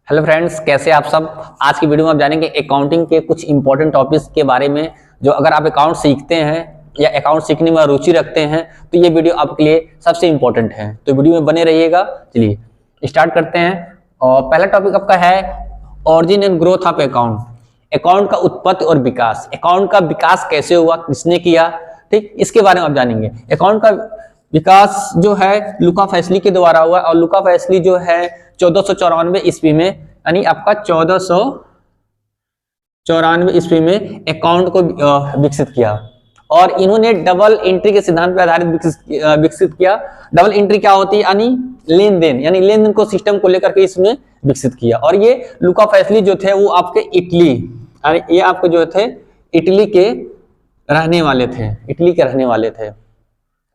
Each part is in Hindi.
हेलो फ्रेंड्स, कैसे आप सब। आज की वीडियो में आप जानेंगे अकाउंटिंग के कुछ इंपॉर्टेंट टॉपिक्स के बारे में, जो अगर आप अकाउंट सीखते हैं या अकाउंट सीखने में रुचि रखते हैं तो ये वीडियो आपके लिए सबसे इंपॉर्टेंट है। तो वीडियो में बने रहिएगा। चलिए स्टार्ट करते हैं। और पहला टॉपिक आपका है origin and growth of account. Account का उत्पत्ति और विकास, अकाउंट का विकास कैसे हुआ, किसने किया, ठीक, इसके बारे में आप जानेंगे। अकाउंट का विकास जो है लुका फैसली के द्वारा हुआ, और लुका फैसली जो है 1494 ईस्वी में, यानी आपका 1494 ईस्वी में अकाउंट को विकसित किया। और इन्होंने डबल एंट्री के सिद्धांत पर आधारित विकसित किया। डबल एंट्री क्या होती है, यानी लेन देन को सिस्टम को लेकर के इसमें विकसित किया। और ये लुका फैसली जो थे वो आपके इटली, ये आपके जो थे इटली के रहने वाले थे।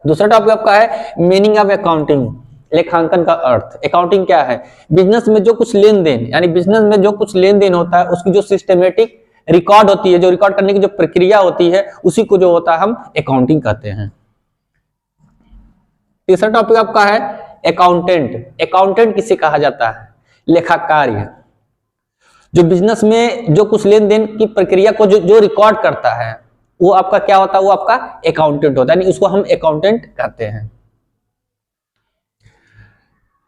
दूसरा टॉपिक आपका है मीनिंग ऑफ अकाउंटिंग, लेखांकन का अर्थ। अकाउंटिंग क्या है? बिजनेस में जो कुछ लेन देन, यानी बिजनेस में जो कुछ लेन देन होता है उसकी जो सिस्टमेटिक रिकॉर्ड होती है, जो रिकॉर्ड करने की जो प्रक्रिया होती है, उसी को जो होता है हम अकाउंटिंग कहते हैं। तीसरा टॉपिक आपका है अकाउंटेंट। अकाउंटेंट किसे कहा जाता है? लेखाकार। जो बिजनेस में जो कुछ लेन देन की प्रक्रिया को जो रिकॉर्ड करता है वो आपका क्या होता है? वो आपका अकाउंटेंट होता है, यानी उसको हम अकाउंटेंट कहते हैं।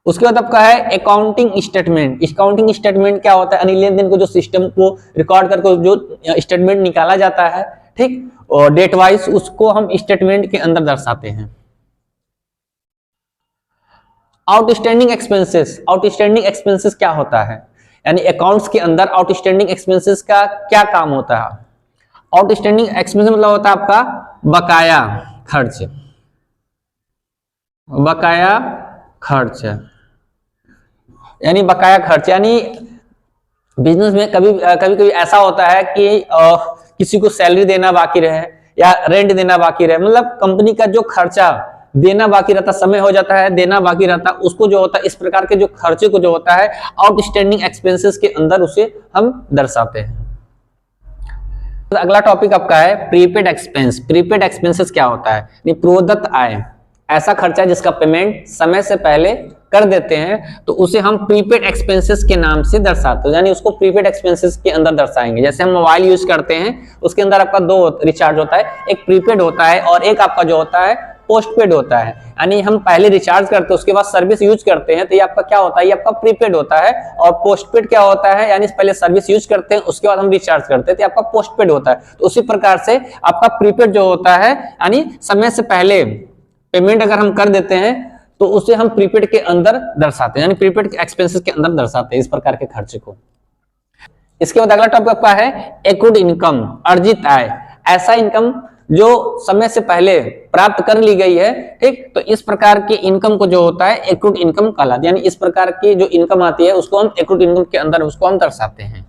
उसके बाद आपका है अकाउंटिंग स्टेटमेंट। अकाउंटिंग स्टेटमेंट क्या होता है? यानी लेन देन को जो सिस्टम को रिकॉर्ड करके जो स्टेटमेंट निकाला जाता है, ठीक, और डेट वाइज उसको हम स्टेटमेंट के अंदर दर्शाते हैं। Outstanding expenses. आउटस्टैंडिंग एक्सपेंसेस क्या होता है? यानी अकाउंट्स के अंदर आउटस्टैंडिंग एक्सपेंसेस का क्या काम होता है? आउटस्टैंडिंग एक्सपेंस मतलब होता है आपका बकाया खर्च, यानी बकाया खर्च। यानी बिजनेस में कभी ऐसा होता है कि किसी को सैलरी देना बाकी रहे या रेंट देना बाकी रहे, मतलब कंपनी का जो खर्चा देना बाकी रहता, समय हो जाता है देना बाकी रहता, उसको जो होता है इस प्रकार के जो खर्चे को जो होता है आउटस्टैंडिंग एक्सपेंसेस के अंदर उसे हम दर्शाते हैं। तो अगला टॉपिक आपका है प्रीपेड एक्सपेंस। प्रीपेड एक्सपेंसेस क्या होता है? प्रदत्त आय, ऐसा खर्चा जिसका पेमेंट समय से पहले कर देते हैं तो उसे हम प्रीपेड एक्सपेंसेस के नाम से दर्शाते हैं, यानी उसको प्रीपेड एक्सपेंसेस के अंदर दर्शाएंगे। जैसे हम मोबाइल यूज करते हैं, उसके अंदर आपका दो रिचार्ज होता है, एक प्रीपेड होता है और एक आपका जो होता है पोस्टपेड होता है। यानी हम पहले रिचार्ज करते हैं, उसके बाद सर्विस यूज करते हैं, तो ये आपका क्या होता है? ये आपका प्रीपेड होता है। और पोस्टपेड क्या होता है? यानी पहले सर्विस यूज करते हैं, उसके बाद हम रिचार्ज करते हैं, तो आपका पोस्टपेड होता है। तो उसी प्रकार से आपका प्रीपेड जो होता है, यानी समय से पहले पेमेंट अगर हम कर देते हैं तो उसे हम प्रीपेड के अंदर दर्शाते हैं, यानी प्रीपेड एक्सपेंसेस के अंदर दर्शाते हैं इस प्रकार के खर्चे को। इसके बाद अगला टॉपिक आपका है एक्रूड इनकम, अर्जित आय। ऐसा इनकम जो समय से पहले प्राप्त कर ली गई है, ठीक, तो इस प्रकार की इनकम को जो होता है एक्रूड इनकम कहलाती है, यानी इस प्रकार की जो इनकम आती है उसको हम एक्रूड इनकम के अंदर उसको हम दर्शाते हैं।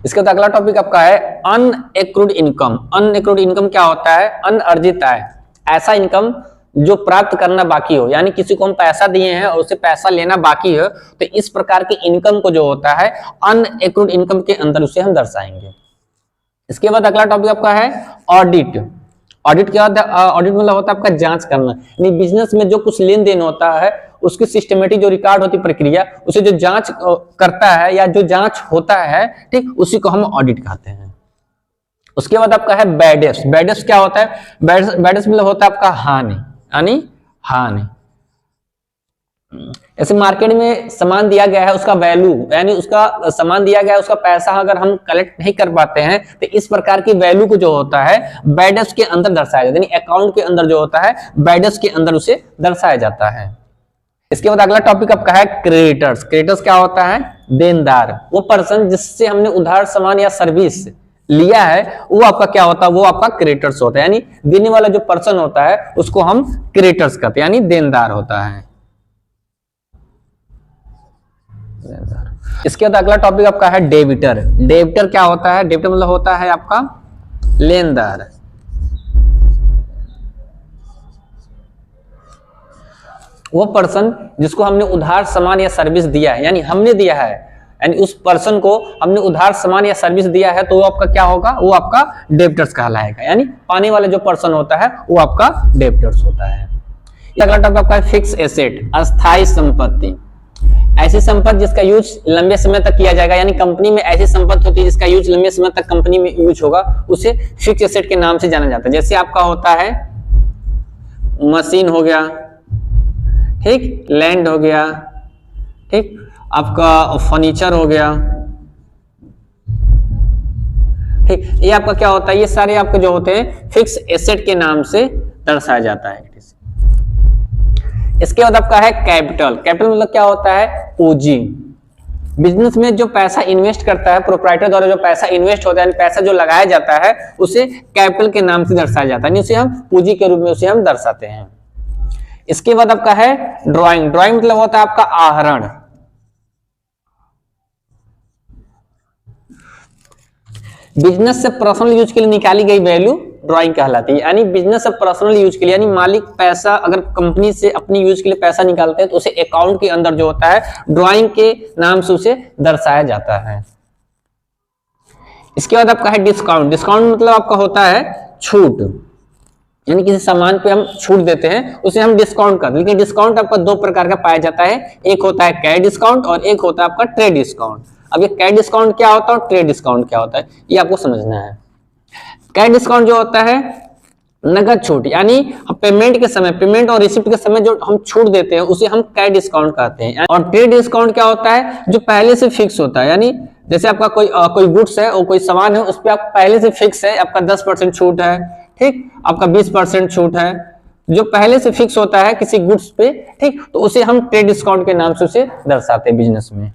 इसके बाद अगला टॉपिक आपका है अनएक्रूड इनकम। अनएक्रूड इनकम क्या होता है? अनअर्जित आय, ऐसा इनकम जो प्राप्त करना बाकी हो, यानी किसी को हम पैसा दिए हैं और उसे पैसा लेना बाकी है, तो इस प्रकार की इनकम को जो होता है अनएक्रूड इनकम के अंदर उसे हम दर्शाएंगे। इसके बाद अगला टॉपिक आपका है ऑडिट। ऑडिट क्या होता है? ऑडिट मतलब होता है आपका जांच करना, यानी बिजनेस में जो कुछ लेन देन होता है उसकी सिस्टमेटिक जो रिकॉर्ड होती प्रक्रिया, उसे जो जांच करता है या जो जांच होता है, ठीक, उसी को हम ऑडिट कहते हैं। उसके बाद आपका है बैडेस। बैडेस क्या होता है? बैडेस मतलब होता है आपका हानि, यानी हानि। ऐसे मार्केट में सामान दिया गया है, उसका वैल्यू, यानी उसका सामान दिया गया है, उसका पैसा अगर हम कलेक्ट नहीं कर पाते हैं तो इस प्रकार की वैल्यू को जो होता है बैडेस के अंदर दर्शाया जाता है, यानी अकाउंट के अंदर जो होता है बैडेस के अंदर उसे दर्शाया जाता है। इसके बाद अगला टॉपिक आपका है क्रेडिटर्स। क्रेडिटर्स क्या होता है? देनदार, वो पर्सन जिससे हमने उधार सामान या सर्विस लिया है वो आपका क्या होता है? वो आपका क्रेडिटर्स होता है, यानी देने वाला जो पर्सन होता है उसको हम क्रेडिटर्स कहते हैं, यानी देनदार होता है। इसके बाद अगला टॉपिक आपका है डेबिटर। डेबिटर क्या होता है? डेबिटर मतलब होता है आपका लेनदार। वो पर्सन जिसको हमने उधार सामान या सर्विस दिया है, यानी हमने दिया है, यानी उस पर्सन को हमने उधार सामान या सर्विस दिया है, तो वो आपका क्या होगा? वो आपका डेबिटर्स कहलाएगा, यानी पाने वाला जो पर्सन होता है वो आपका डेबिटर्स होता है। अगला टॉपिक आपका है फिक्स एसेट, अस्थायी संपत्ति। ऐसी संपत्ति जिसका यूज लंबे समय तक किया जाएगा, यानी कंपनी में ऐसी संपत्ति होती है जिसका यूज लंबे समय तक कंपनी में यूज होगा, उसे फिक्स एसेट के नाम से जाना जाता है। जैसे आपका होता है मशीन हो गया, ठीक, लैंड हो गया, ठीक, आपका फर्नीचर हो गया, ठीक, ये आपका क्या होता है, ये सारे आपके जो होते हैं फिक्स एसेट के नाम से दर्शाया जाता है। इसके बाद आपका है कैपिटल। कैपिटल मतलब क्या होता है, पूंजी। बिजनेस में जो पैसा इन्वेस्ट करता है, प्रोप्राइटर द्वारा जो पैसा इन्वेस्ट होता है, पैसा जो लगाया जाता है, उसे कैपिटल के नाम से दर्शाया जाता है, उसे हम पूंजी के रूप में उसे हम दर्शाते हैं। इसके बाद आपका है ड्राइंग। ड्राइंग मतलब होता है आपका आहरण। बिजनेस से पर्सनल यूज के लिए निकाली गई वैल्यू ड्राइंग कहलाती है। यानी बिजनेस से पर्सनल यूज के लिए, यानी मालिक पैसा अगर कंपनी से अपनी यूज के लिए पैसा निकालते हैं तो उसे अकाउंट के अंदर जो होता है ड्राइंग के नाम से उसे दर्शाया जाता है। इसके बाद आपका है डिस्काउंट। डिस्काउंट मतलब आपका होता है छूट, यानी किसी सामान पे हम छूट देते हैं उसे हम डिस्काउंट करते हैं। लेकिन डिस्काउंट आपका दो प्रकार का पाया जाता है, एक होता है कैश डिस्काउंट और एक होता है आपका ट्रेड डिस्काउंट। अब ये कैश डिस्काउंट क्या होता है और ट्रेड डिस्काउंट क्या होता है, ये आपको समझना है। कैश डिस्काउंट जो होता है नगद छूट, यानी पेमेंट के समय, पेमेंट और रिसिप्ट के समय जो हम छूट देते हैं उसे हम कैश डिस्काउंट कहते हैं। और ट्रेड डिस्काउंट क्या होता है, जो पहले से फिक्स होता है, यानी जैसे आपका कोई गुड्स है और कोई सामान है, उस पर आप पहले से फिक्स है, आपका 10% छूट है, ठीक, आपका 20% छूट है, जो पहले से फिक्स होता है किसी गुड्स पे, ठीक, तो उसे हम ट्रेड डिस्काउंट के नाम से उसे दर्शाते हैं बिजनेस में।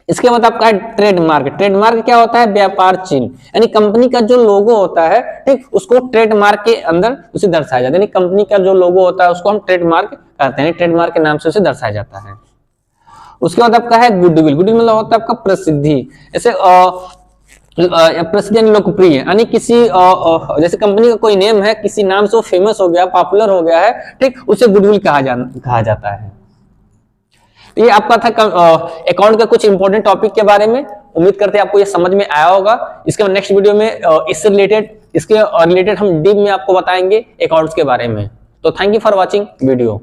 इसके बाद आपका है ट्रेडमार्क। ट्रेडमार्क क्या होता है, व्यापार चिन्ह, यानी कंपनी का जो लोगो होता है, ठीक, उसको ट्रेडमार्क के अंदर उसे दर्शाया जाता है। यानी कंपनी का जो लोगो होता है उसको हम ट्रेडमार्क कहते हैं, ट्रेडमार्क के नाम से उसे दर्शाया जाता है। उसके बाद आपका है गुडविल। गुडविल मतलब होता है आपका प्रसिद्धि, ऐसे प्रसिद्ध यानी लोकप्रिय, यानी किसी जैसे कंपनी का कोई नेम है, किसी नाम से वो फेमस हो गया, पॉपुलर हो गया है, ठीक, उसे गुडविल कहा जाता है। ये आपका था अकाउंट का कुछ इंपॉर्टेंट टॉपिक के बारे में। उम्मीद करते हैं आपको ये समझ में आया होगा। इसके नेक्स्ट वीडियो में इससे रिलेटेड हम डीप में आपको बताएंगे अकाउंट्स के बारे में। तो thank you for watching video.